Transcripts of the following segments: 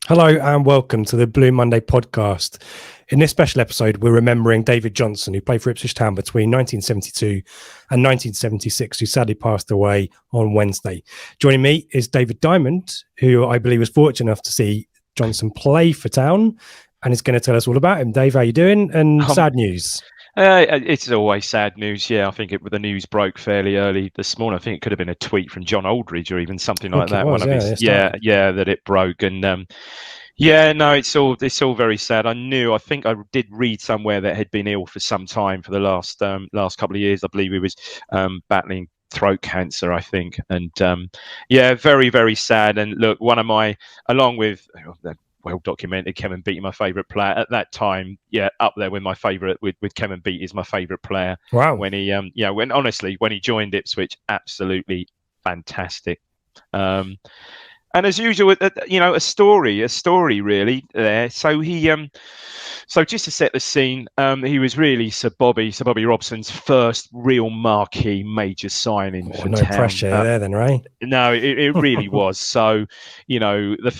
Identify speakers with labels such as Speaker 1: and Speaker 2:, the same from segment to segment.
Speaker 1: Hello and welcome to the Blue Monday podcast. In this special episode, we're remembering David Johnson, who played for Ipswich Town between 1972 and 1976, who sadly passed away on Wednesday. Joining me is David Diamond, who I believe was fortunate enough to see Johnson play for Town and is going to tell us all about him. Dave, how you doing? And sad news.
Speaker 2: It's always sad news. Yeah, I think the news broke fairly early this morning. I think it could have been a tweet from John Aldridge or even something like that. That it broke. And no, it's all very sad. I think I did read somewhere that had been ill for some time for the last couple of years. I believe he was battling throat cancer, I think. And very, very sad. And look, one of my, along with well documented, Kevin Beattie, my favourite player at that time. Yeah, up there with my favourite with Kevin Beattie is my favourite player.
Speaker 1: Wow.
Speaker 2: When he when he joined Ipswich, absolutely fantastic. And as usual, a story really there. So so just to set the scene, he was really Sir Bobby Robson's first real marquee major signing for
Speaker 1: no
Speaker 2: Town.
Speaker 1: pressure there then, right?
Speaker 2: No, it really was. So, the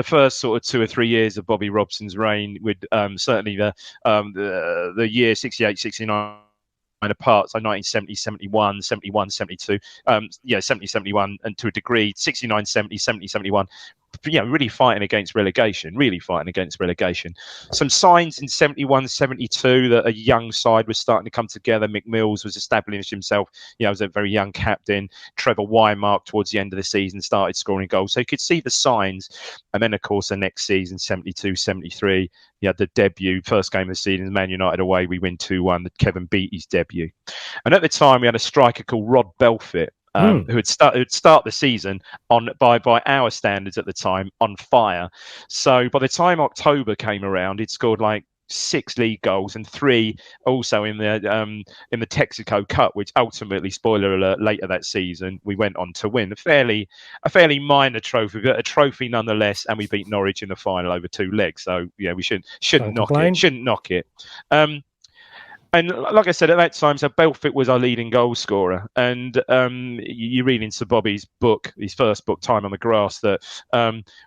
Speaker 2: first sort of 2 or 3 years of Bobby Robson's reign, with certainly the year 68, 69. Apart, so 1970, 71, 71, 72, 70, 71, and to a degree, 69, 70, 70, 71, really fighting against relegation. Some signs in 71, 72 that a young side was starting to come together. Mick Mills was establishing himself, as a very young captain. Trevor Wymark towards the end of the season started scoring goals. So you could see the signs. And then, of course, the next season, 72, 73, he had the debut, first game of the season, Man United away. We win 2-1, Kevin Beattie's debut. And at the time, we had a striker called Rod Belfitt, who would start the season by our standards at the time on fire. So by the time October came around, he'd scored like 6 league goals and 3 also in the Texaco Cup, which ultimately, spoiler alert, later that season we went on to win a fairly minor trophy, but a trophy nonetheless. And we beat Norwich in the final over 2 legs. So we shouldn't knock it. And like I said, at that time, so Belfitt was our leading goal scorer. And you read in Sir Bobby's book, his first book, Time on the Grass, that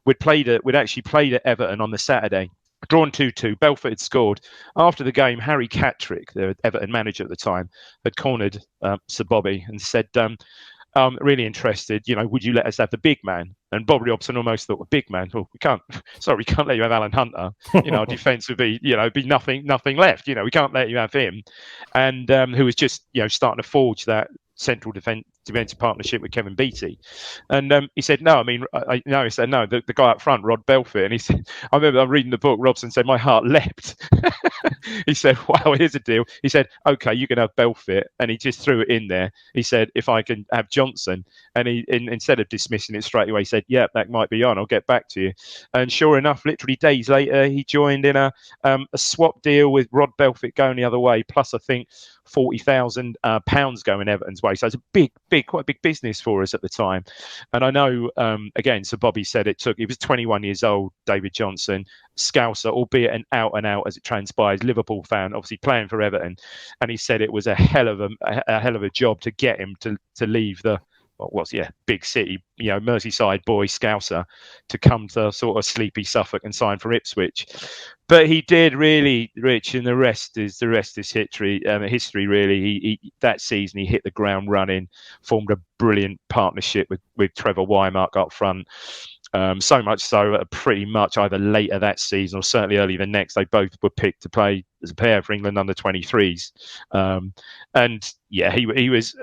Speaker 2: we'd actually played at Everton on the Saturday, drawn 2-2. Belfitt had scored. After the game, Harry Catterick, the Everton manager at the time, had cornered Sir Bobby and said, really interested, would you let us have the big man? And Bobby Robson almost thought, a big man? Well, we can't let you have Alan Hunter. Our defence would be nothing left. We can't let you have him. And who was just, starting to forge that central defensive partnership with Kevin Beattie. And he said, no, he said, no, the guy up front, Rod Belfitt. And he said, I remember reading the book, Robson said, my heart leapt. He said, wow, here's a deal. He said, okay, you can have Belfitt. And he just threw it in there. He said, if I can have Johnson. And instead of dismissing it straight away, he said, yeah, that might be on. I'll get back to you. And sure enough, literally days later, he joined in a swap deal with Rod Belfitt going the other way, plus I think £40,000 going Everton's way. So it's a quite a big business for us at the time. And I know, again, Sir Bobby said he was 21 years old, David Johnson, Scouser, albeit an out and out, as it transpires, Liverpool fan, obviously playing for Everton. And he said it was a hell of a job to get him to leave the big city, Merseyside boy, Scouser, to come to sort of sleepy Suffolk and sign for Ipswich. But he did really, Rich, and the rest is history. Really, he that season he hit the ground running, formed a brilliant partnership with Trevor Wymark up front. So much so that pretty much either later that season or certainly early the next, they both were picked to play as a pair for England under 23s. And yeah, he was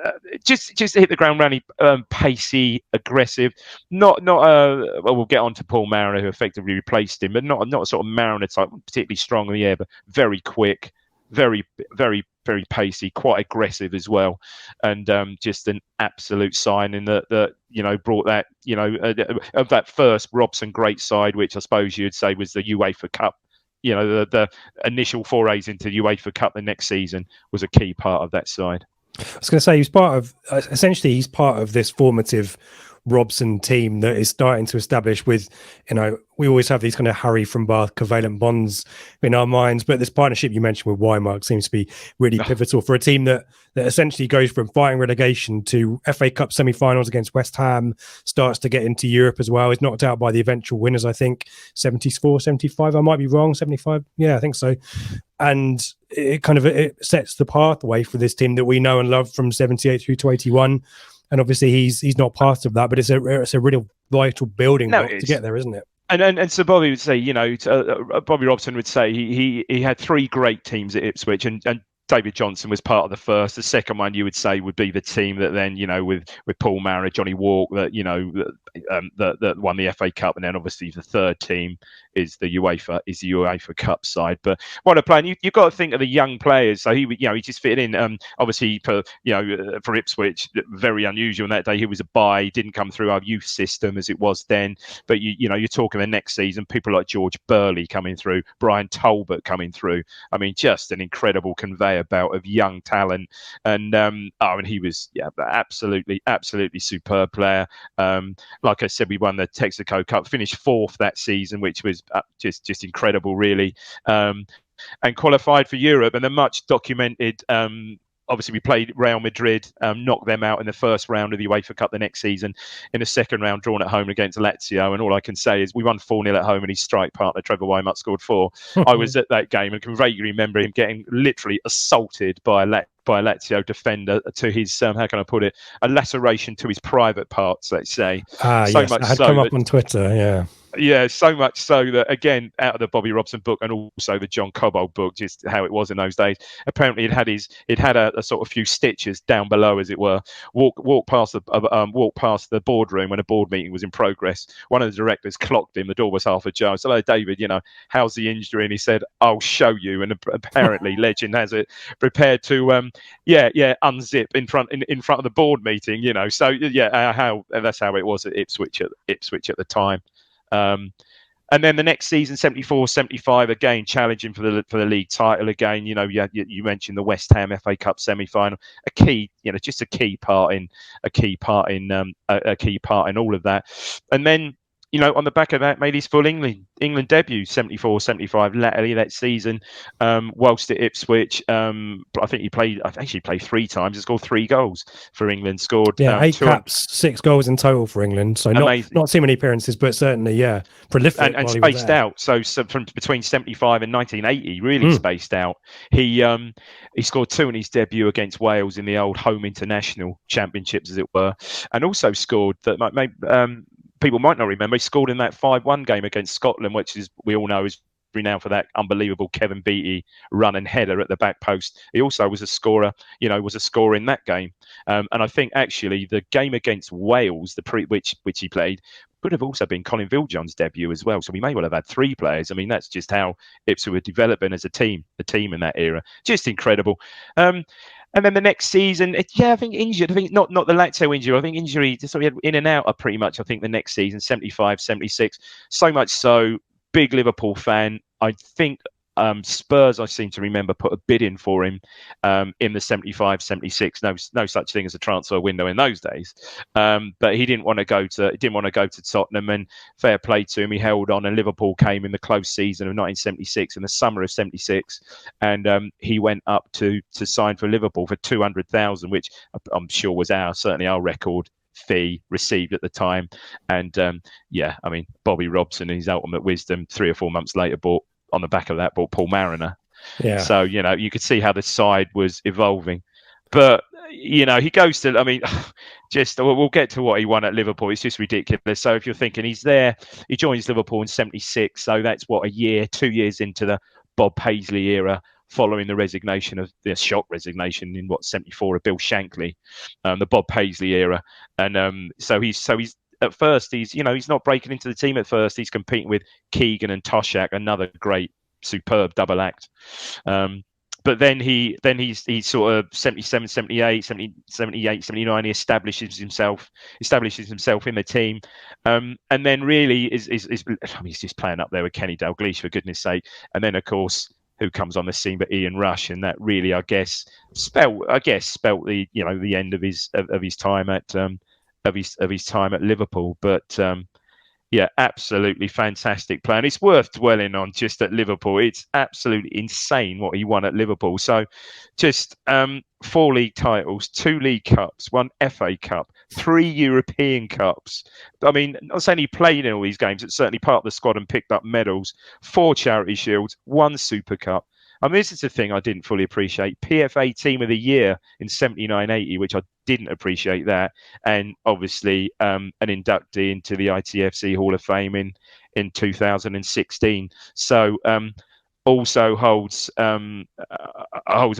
Speaker 2: just hit the ground running, pacey, aggressive. Not we'll get on to Paul Mariner, who effectively replaced him, but not a sort of Mariner type, particularly strong in the air, but very quick, very, very, very pacey, quite aggressive as well, and just an absolute signing that brought that of that first Robson great side, which I suppose you'd say was the UEFA Cup. The initial forays into the UEFA Cup the next season was a key part of that side.
Speaker 1: I was going to say he's part of this formative Robson team that is starting to establish with, we always have these kind of Harry from Bath covalent bonds in our minds, but this partnership you mentioned with Wymark seems to be really pivotal for a team that essentially goes from fighting relegation to FA Cup semi-finals against West Ham, starts to get into Europe as well, is knocked out by the eventual winners, I think 74, 75, I might be wrong, 75, yeah, I think so. And it sets the pathway for this team that we know and love from 78 through to 81. And obviously he's not part of that, but it's a real vital building block to get there, isn't it?
Speaker 2: And so Bobby would say, Bobby Robson would say he had three great teams at Ipswich, and David Johnson was part of the first. The second one you would say would be the team that then, with Paul Mariner, Johnny Walk, that won the FA Cup, and then obviously the third team is the UEFA Cup side. But what a player! You've got to think of the young players. So he just fitted in. Obviously for Ipswich, very unusual on that day. He was a buy, didn't come through our youth system as it was then. But you're talking the next season, people like George Burley coming through, Brian Talbot coming through. I mean, just an incredible conveyor belt of young talent. And he was absolutely superb player. Like I said, we won the Texaco Cup, finished fourth that season, which was just incredible, really, and qualified for Europe. And the much documented, obviously we played Real Madrid, knocked them out in the first round of the UEFA Cup the next season, in the second round drawn at home against Lazio. And all I can say is we won 4-0 at home, and his strike partner Trevor Wymark scored 4. I was at that game and can vaguely remember him getting literally assaulted by a Lazio defender to his, how can I put it, a laceration to his private parts, let's say.
Speaker 1: Yes, I had come up on Twitter, yeah.
Speaker 2: Yeah, so much so that, again, out of the Bobby Robson book and also the John Cobbold book, just how it was in those days, apparently it had a sort of few stitches down below, as it were. Walk past the boardroom when a board meeting was in progress. One of the directors clocked him. The door was half ajar. I said, "Hello, David, how's the injury?" And he said, "I'll show you." And apparently, legend has it, prepared to unzip in front of the board meeting. So that's how it was at Ipswich at the time. And then the next season, 74-75, again challenging for the league title again. You mentioned the West Ham FA Cup semi-final, a key part in all of that. And then, on the back of that, made his full England debut, 74-75, latterly that season, whilst at Ipswich. I think he played 3 times. He scored 3 goals for England. Scored
Speaker 1: 8 caps, 6 goals in total for England. So not too many appearances, but certainly prolific
Speaker 2: and spaced out. So from between 75 and 1980, really spaced out. He scored 2 in his debut against Wales in the old home international championships, as it were, and also scored that people might not remember. He scored in that 5-1 game against Scotland, which we all know is renowned for that unbelievable Kevin Beattie run and header at the back post. He also was a scorer in that game. And I think actually the game against Wales, which he played, could have also been Colin Viljohn's debut as well. So we may well have had 3 players. I mean, that's just how Ipswich were developing as a team in that era. Just incredible. And then the next season, I think injured. I think not the Lazio injury. I think injury, so he had in and out of pretty much, I think, the next season, 75, 76. So much so, big Liverpool fan. I think Spurs, I seem to remember, put a bid in for him in the 75, 76. No such thing as a transfer window in those days. But he didn't want to go to Tottenham, and fair play to him. He held on, and Liverpool came in the close season of 1976, in the summer of 76, and he went up to sign for Liverpool for 200,000, which I'm sure was certainly our record fee received at the time. And Bobby Robson, in his ultimate wisdom, 3 or 4 months later bought Paul Mariner. Yeah. So, you could see how the side was evolving. But, he goes to, we'll get to what he won at Liverpool. It's just ridiculous. So if you're thinking he's there, he joins Liverpool in 76. So that's 2 years into the Bob Paisley era, following the shock resignation in 74 of Bill Shankly, the Bob Paisley era. And so he's at first, he's not breaking into the team at first. He's competing with Keegan and Toshak, another great, superb double act. But then he's sort of 77, 78, 70, 78, 79. He establishes himself in the team, and then really he's just playing up there with Kenny Dalglish, for goodness sake. And then of course, who comes on the scene but Ian Rush, and that really, I guess, spelt the the end of his time at his time at Liverpool. But yeah, absolutely fantastic player. And it's worth dwelling on just at Liverpool. It's absolutely insane what he won at Liverpool. So just 4 league titles, 2 League Cups, 1 FA Cup, 3 European Cups. I mean, not saying he played in all these games, it's certainly part of the squad and picked up medals, 4 Charity Shields, 1 Super Cup. I mean, this is the thing I didn't fully appreciate. PFA Team of the Year in 79-80, which I didn't appreciate that. And obviously an inductee into the ITFC Hall of Fame in 2016. So also holds a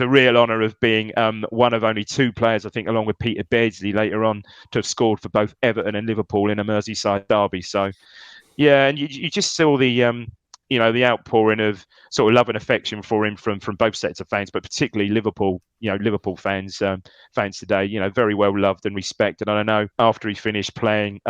Speaker 2: real honour of being one of only 2 players, I think, along with Peter Beardsley later on, to have scored for both Everton and Liverpool in a Merseyside derby. So, yeah, and you just saw the the outpouring of sort of love and affection for him from both sets of fans, but particularly Liverpool, Liverpool fans today, very well loved and respected. And I know after his playing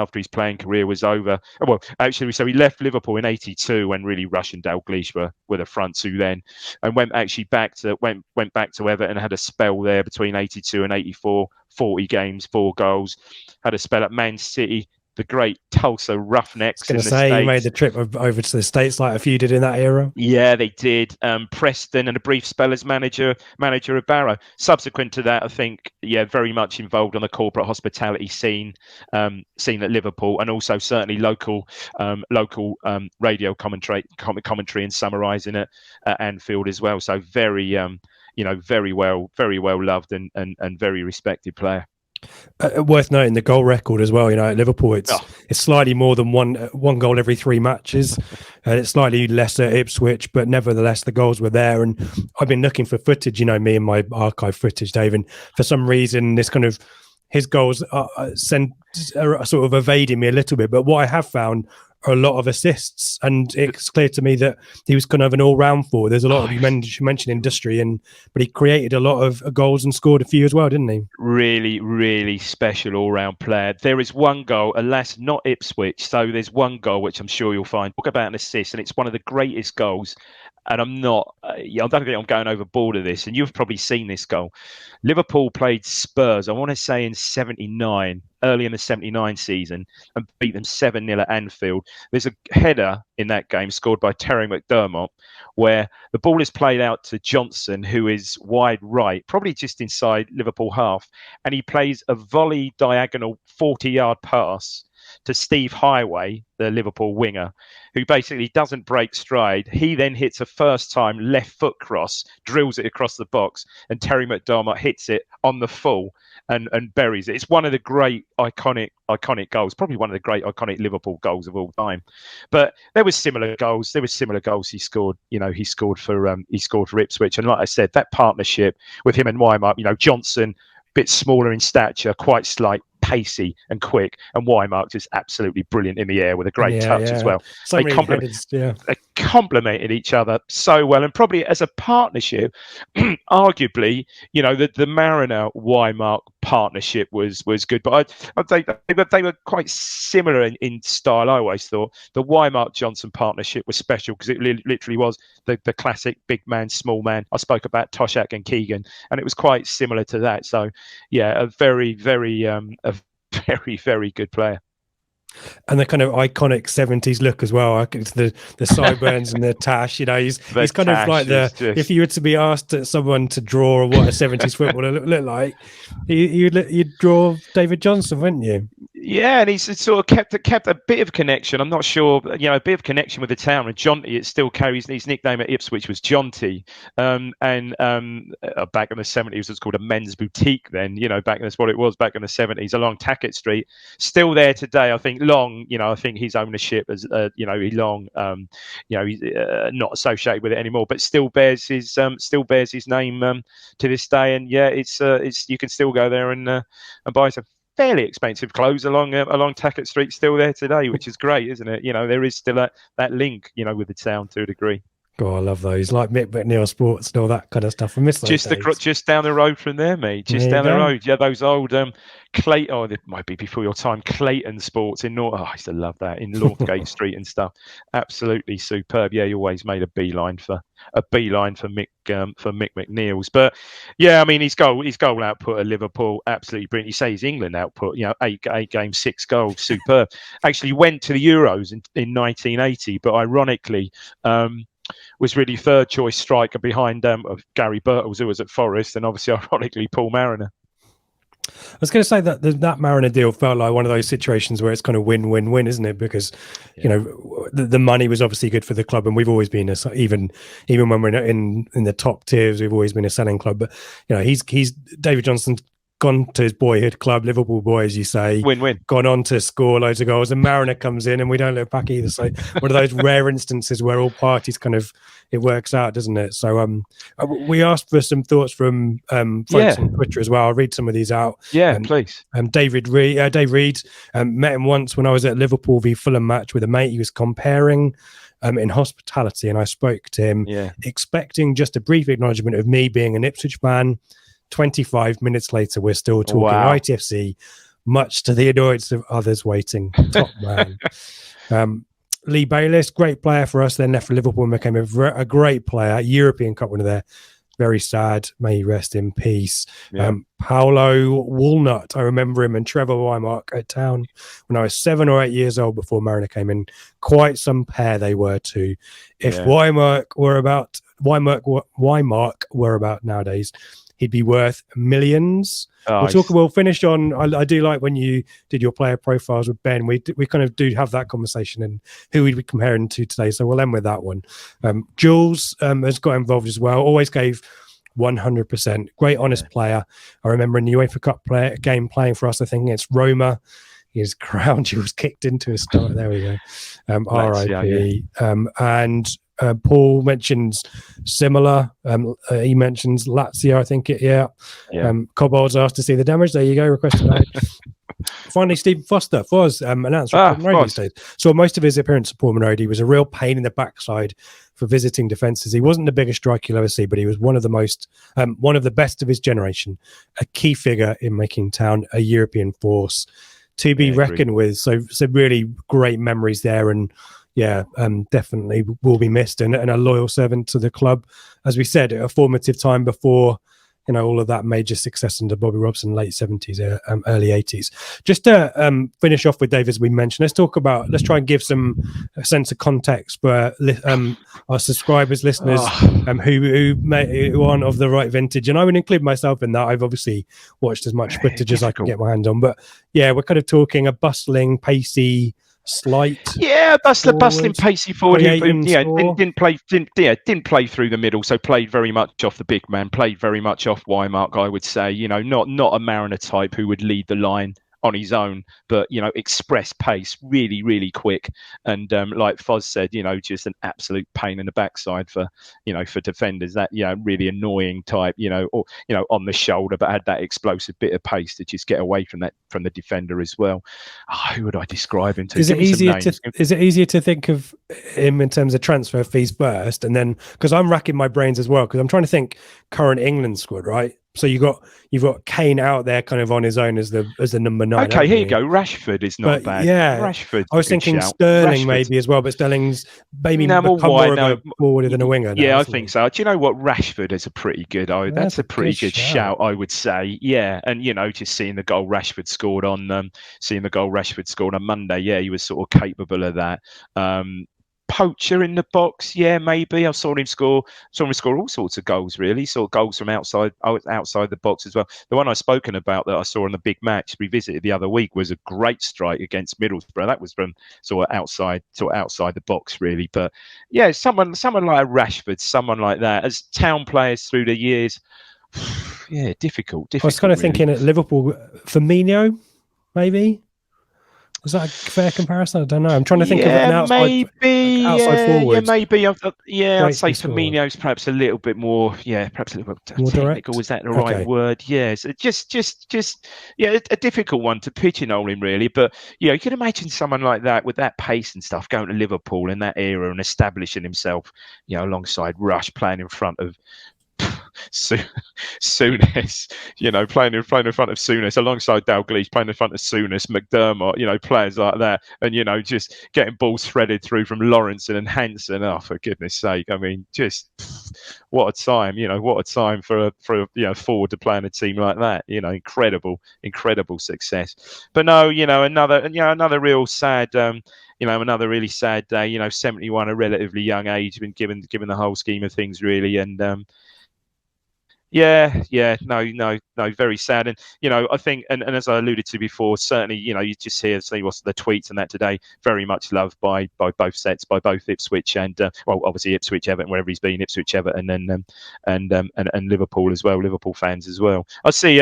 Speaker 2: career was over, well, actually, so he left Liverpool in '82 when really Rush and Dalglish were the front 2 then, and went back to Everton and had a spell there between '82 and '84, 40 games, 4 goals, had a spell at Man City, the great Tulsa Roughnecks.
Speaker 1: I was going to say, you made the trip over to the States like a few did in that era.
Speaker 2: Yeah, they did. Preston and a brief spell as manager of Barrow. Subsequent to that, I think, very much involved on the corporate hospitality scene at Liverpool, and also certainly local radio commentary and summarising it at Anfield as well. So very, very well loved and very respected player.
Speaker 1: Worth noting the goal record as well. At Liverpool, it's slightly more than one goal every 3 matches. It's slightly less at Ipswich, but nevertheless, the goals were there. And I've been looking for footage, me and my archive footage, Dave. And for some reason, this kind of his goals are sort of evading me a little bit. But what I have found are a lot of assists, and it's clear to me that he was kind of an all-round forward. There's a lot of you mentioned industry, but he created a lot of goals and scored a few as well, didn't he?
Speaker 2: Really, really special all-round player. There is one goal, alas, not Ipswich. So there's one goal which I'm sure you'll find. Talk about an assist, and it's one of the greatest goals. And I'm not, I don't think I'm going overboard of this. And you've probably seen this goal. Liverpool played Spurs, I want to say in '79, early in the '79 season, and beat them 7-0 at Anfield. There's a header in that game scored by Terry McDermott, where the ball is played out to Johnson, who is wide right, probably just inside Liverpool half. And he plays a volley diagonal 40-yard pass to Steve Highway, the Liverpool winger, who basically doesn't break stride. He then hits a first-time left foot cross, drills it across the box, and Terry McDermott hits it on the full and buries it. It's one of the great iconic goals, probably one of the great iconic Liverpool goals of all time. But there were similar goals. He scored. He scored for Ipswich, and like I said, that partnership with him and Wymar. Johnson, bit smaller in stature, quite slight, pacey and quick, and Wymar just absolutely brilliant in the air with a great touch as well. They complemented each other so well, and probably as a partnership, arguably, the Mariner Wymar partnership was good, but I'd say they were quite similar in style. I always thought the Wymar Johnson partnership was special because it literally was the classic big man, small man. I spoke about Toshak and Keegan, and it was quite similar to that. So yeah, a very, very good player.
Speaker 1: And the kind of iconic 70s look as well. The sideburns and the tash, he's kind of like if you were to be asked someone to draw what a 70s footballer look like, you'd draw David Johnson, wouldn't you?
Speaker 2: Yeah, and he's sort of kept a bit of connection. I'm not sure, a bit of connection with the town. And Jonty, it still carries his nickname at Ipswich was Jonty. And back in the 70s, it was called a men's boutique then, that's what it was back in the 70s along Tackett Street. Still there today, I think. Long, I think his ownership as he's not associated with it anymore, but still bears his name to this day. And yeah, it's you can still go there and buy some fairly expensive clothes along Tackett Street, still there today, which is great, isn't it? There is still that link, with the town to a degree.
Speaker 1: Oh, I love those, like Mick McNeil Sports and all that kind of stuff. I miss those days.
Speaker 2: Just down the road from there, mate. Just
Speaker 1: There you
Speaker 2: down the
Speaker 1: go.
Speaker 2: road. Yeah, those old Clayton. Oh, it might be before your time. Clayton Sports in North. Oh, I used to love that in Northgate Street and stuff. Absolutely superb. Yeah, he always made a beeline for Mick McNeil's. But yeah, I mean his goal output at Liverpool absolutely brilliant. You say his England output, eight games, 6 goals, superb. Actually went to the Euros in 1980, but ironically. Was really third choice striker behind of Gary Birtles, who was at Forest, and obviously, ironically, Paul Mariner.
Speaker 1: I was going to say that Mariner deal felt like one of those situations where it's kind of win-win-win, isn't it? Because the money was obviously good for the club, and we've always been even when we're in the top tiers, we've always been a selling club. But he's David Johnson's gone to his boyhood club, Liverpool boy, as you say,
Speaker 2: win-win,
Speaker 1: gone on to score loads of goals, and Mariner comes in and we don't look back either. So one of those rare instances where all parties kind of, it works out, doesn't it? So we asked for some thoughts from folks on Twitter as well. I'll read some of these out.
Speaker 2: Yeah, please.
Speaker 1: Dave Reed, met him once when I was at Liverpool v Fulham match with a mate. He was comparing in hospitality, and I spoke to him expecting just a brief acknowledgement of me being an Ipswich fan. 25 minutes later, we're still talking ITFC, much to the annoyance of others waiting. Top man. Lee Bayliss, great player for us, then left for Liverpool and became a great player, European Cup winner there. Very sad. May he rest in peace.
Speaker 2: Yeah.
Speaker 1: Paolo Walnut, I remember him, and Trevor Wymark at Town when I was 7 or 8 years old before Mariner came in. Quite some pair they were too. If Wymark were about nowadays, he'd be worth millions. We'll finish on. I do like when you did your player profiles with Ben. We kind of do have that conversation and who we'd be comparing to today. So we'll end with that one. Jules has got involved as well. Always gave 100%. Great, honest player. I remember in the UEFA Cup game playing for us, I think against Roma. His crown jewels kicked into his stomach. There we go. R.I.P. And Paul mentions similar. He mentions Lazio, I think Cobbold's asked to see the damage. There you go. Requested. Finally, Stephen Foster, Foz, announced so most of his appearance at Portman Road, he was a real pain in the backside for visiting defences. He wasn't the biggest striker you'll ever see, but he was one of the best of his generation, a key figure in making Town a European force to be reckoned with. So really great memories there, and definitely will be missed, and a loyal servant to the club. As we said, a formative time before all of that major success under Bobby Robson, late 70s, early 80s. Just to finish off with Dave, as we mentioned, let's try and give a sense of context for our subscribers, listeners, who aren't of the right vintage. And I would include myself in that. I've obviously watched as much footage as I can get my hands on. But we're kind of talking a bustling, pacey, slight,
Speaker 2: bustling, pacey forward. Didn't play through the middle, so played very much off the big man. Played very much off Wymark, I would say. Not a Mariner type who would lead the line on his own, but express pace, really, really quick, and like Foz said, just an absolute pain in the backside for defenders. That really annoying type, or on the shoulder, but had that explosive bit of pace to just get away from the defender as well. Who would I describe him to?
Speaker 1: Is it easier to think of him in terms of transfer fees first, and then because I'm racking my brains as well because I'm trying to think current England squad, right? So you've got Kane out there kind of on his own as the number 9.
Speaker 2: Okay, here you go. Rashford is not bad.
Speaker 1: Yeah,
Speaker 2: Rashford.
Speaker 1: I was thinking Sterling maybe as well, but Sterling's maybe more of a forward than a winger.
Speaker 2: Yeah, I think so. Do you know what? Rashford is a pretty good. That's a pretty good shout, I would say. Yeah, and just seeing the goal Rashford scored on Monday. Yeah, he was sort of capable of that. Poacher in the box, maybe. I saw him score all sorts of goals, really. Saw goals from outside the box as well. The one I've spoken about that I saw on the big match we visited the other week was a great strike against Middlesbrough. That was from sort of outside the box, really. But someone like a Rashford, someone like that. As Town players through the years, difficult.
Speaker 1: I was kind of thinking at Liverpool, Firmino, maybe. Is that a fair comparison? I don't know. I'm trying to think of
Speaker 2: Yeah,
Speaker 1: an outside
Speaker 2: yeah,
Speaker 1: forward.
Speaker 2: maybe. I'd say
Speaker 1: Great scorer.
Speaker 2: Firmino's perhaps a little bit more, perhaps a little bit
Speaker 1: More
Speaker 2: technical.
Speaker 1: direct?
Speaker 2: Is that the right
Speaker 1: Okay.
Speaker 2: word? Yes. Yeah, a difficult one to pigeonhole him, really. But you can imagine someone like that with that pace and stuff going to Liverpool in that era and establishing himself, alongside Rush, playing in front of Souness, playing in front of Souness alongside Dalglish, playing in front of Souness, McDermott, players like that, and just getting balls threaded through from Lawrence and Hansen. Oh, for goodness sake! I mean, just what a time! What a time for a forward to play in a team like that. Incredible success. But no, another real sad. Another really sad day. 71, a relatively young age, been given the whole scheme of things, really, and. No, very sad. And, I think, and as I alluded to before, certainly, you just see what's the tweets and that today, very much loved by both sets, by both Ipswich and, obviously Ipswich, Everton, wherever he's been, Ipswich, Everton, and Liverpool as well, Liverpool fans as well. I see,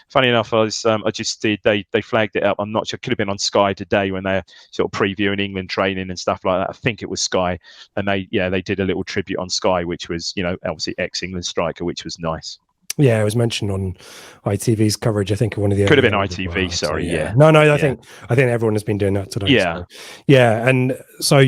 Speaker 2: funny enough, I just did, they flagged it up. I'm not sure, could have been on Sky today when they're sort of previewing England training and stuff like that. I think it was Sky. And they did a little tribute on Sky, which was, obviously ex-England striker, which was nice.
Speaker 1: Yeah, it was mentioned on ITV's coverage. I think one of the
Speaker 2: could have been ITV. Well, sorry,
Speaker 1: so,
Speaker 2: yeah.
Speaker 1: No, I think everyone has been doing that today.
Speaker 2: Yeah,
Speaker 1: and so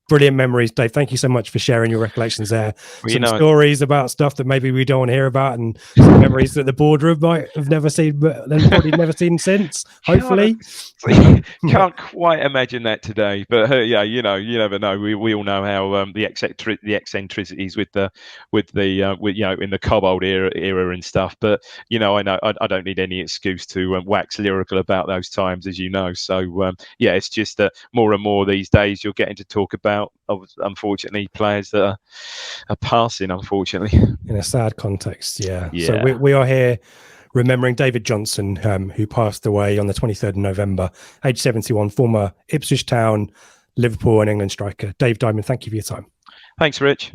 Speaker 1: brilliant memories, Dave. Thank you so much for sharing your recollections there.
Speaker 2: Well,
Speaker 1: some stories about stuff that maybe we don't want to hear about, and some memories that the boardroom might have never seen, but then probably never seen since. Hopefully,
Speaker 2: can't quite imagine that today. But you never know. We all know how the eccentricities with in the Cobbold era and stuff. But I know I don't need any excuse to wax lyrical about those times, as you know. So it's just that more and more these days you're getting to talk about, unfortunately, players that are passing, unfortunately,
Speaker 1: in a sad context. Yeah. So we are here remembering David Johnson, who passed away on the 23rd of November, age 71, former Ipswich Town, Liverpool and England striker. Dave Diamond, thank you for your time.
Speaker 2: Thanks, Rich.